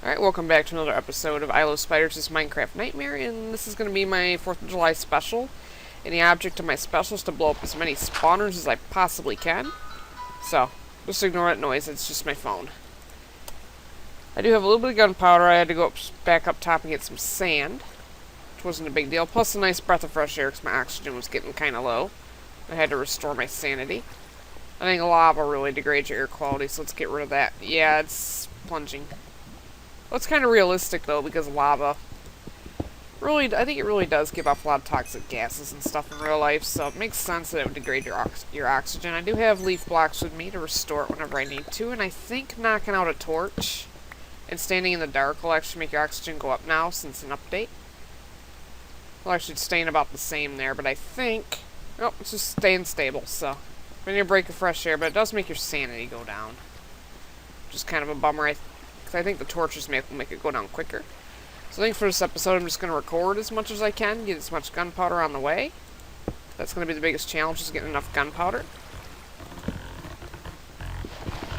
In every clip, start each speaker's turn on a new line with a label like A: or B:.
A: Alright, welcome back to another episode of iluvspidrs' Minecraft Nightmare, and this is going to be my 4th of July special. And the object of my special is to blow up as many spawners as I possibly can. So, just ignore that noise, it's just my phone. I do have a little bit of gunpowder. I had to go back up top and get some sand, which wasn't a big deal. Plus a nice breath of fresh air because my oxygen was getting kind of low. I had to restore my sanity. I think lava really degrades your air quality, so let's get rid of that. Yeah, it's plunging. Well, it's kind of realistic, though, because lava really, I think it really does give off a lot of toxic gases and stuff in real life, so it makes sense that it would degrade your oxygen. I do have leaf blocks with me to restore it whenever I need to, and I think knocking out a torch and standing in the dark will actually make your oxygen go up now, since an update. Well, actually, it's staying about the same there, but I think... Oh, it's just staying stable, so... We need a break of fresh air, but it does make your sanity go down. Which is kind of a bummer, because I think the torches will make it go down quicker. So I think for this episode, I'm just going to record as much as I can, get as much gunpowder on the way. That's going to be the biggest challenge, is getting enough gunpowder.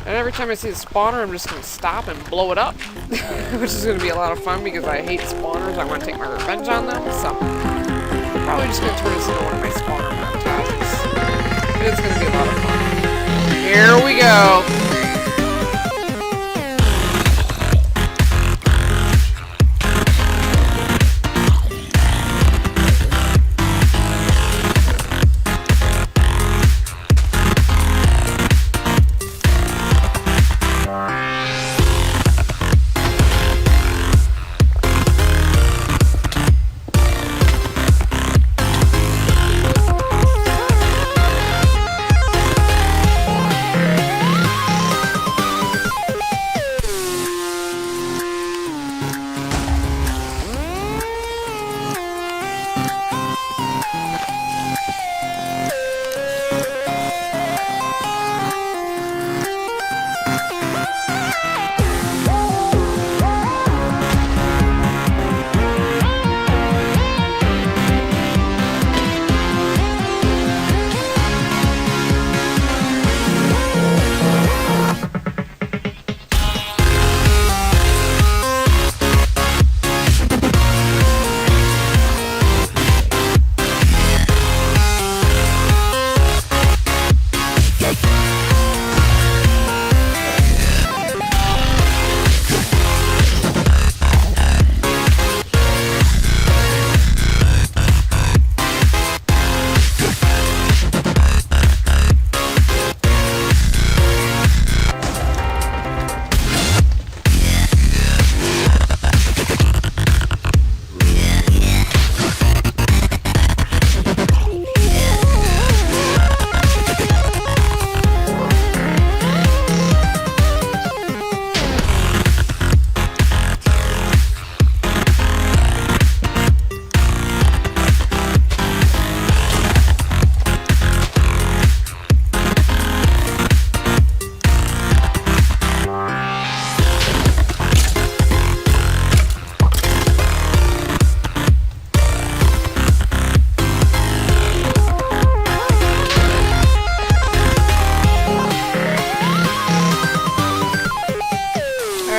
A: And every time I see a spawner, I'm just going to stop and blow it up. Which is going to be a lot of fun, because I hate spawners. I want to take my revenge on them, so... I'm probably just going to turn this into one of my spawner montages. But it's going to be a lot of fun. Here we go!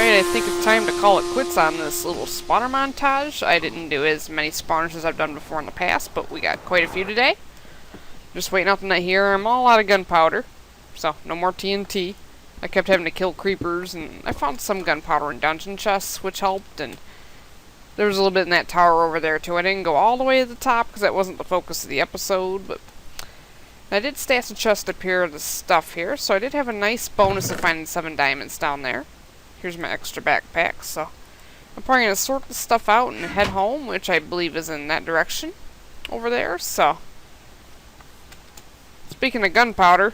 A: I think it's time to call it quits on this little spawner montage. I didn't do as many spawners as I've done before in the past, but we got quite a few today. Just waiting out the night here. I'm all out of gunpowder, so no more TNT. I kept having to kill creepers, and I found some gunpowder in dungeon chests, which helped, and there was a little bit in that tower over there, too. I didn't go all the way to the top, because that wasn't the focus of the episode, but I did stash a chest up here of the stuff here, so I did have a nice bonus of finding 7 diamonds down there. Here's my extra backpack, so I'm probably going to sort this stuff out and head home, which I believe is in that direction over there, so. Speaking of gunpowder,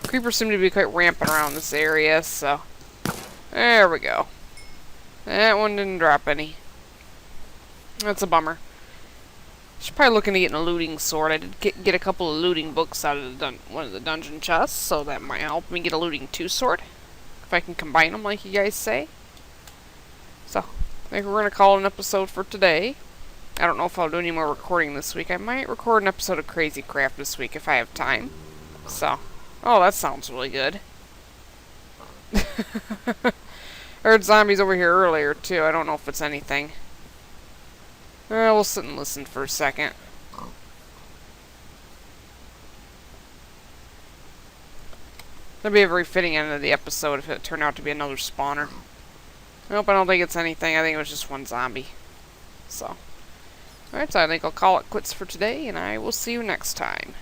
A: creepers seem to be quite rampant around this area, so there we go. That one didn't drop any. That's a bummer. Should probably look into getting a looting sword. I did get a couple of looting books out of one of the dungeon chests, so that might help me get a looting 2 sword. If I can combine them like you guys say. So, I think we're going to call it an episode for today. I don't know if I'll do any more recording this week. I might record an episode of Crazy Craft this week if I have time. So, oh, that sounds really good. I heard zombies over here earlier, too. I don't know if it's anything. We'll sit and listen for a second. That'd be a very fitting end of the episode if it turned out to be another spawner. Nope, I don't think it's anything. I think it was just one zombie. So. Alright, so I think I'll call it quits for today, and I will see you next time.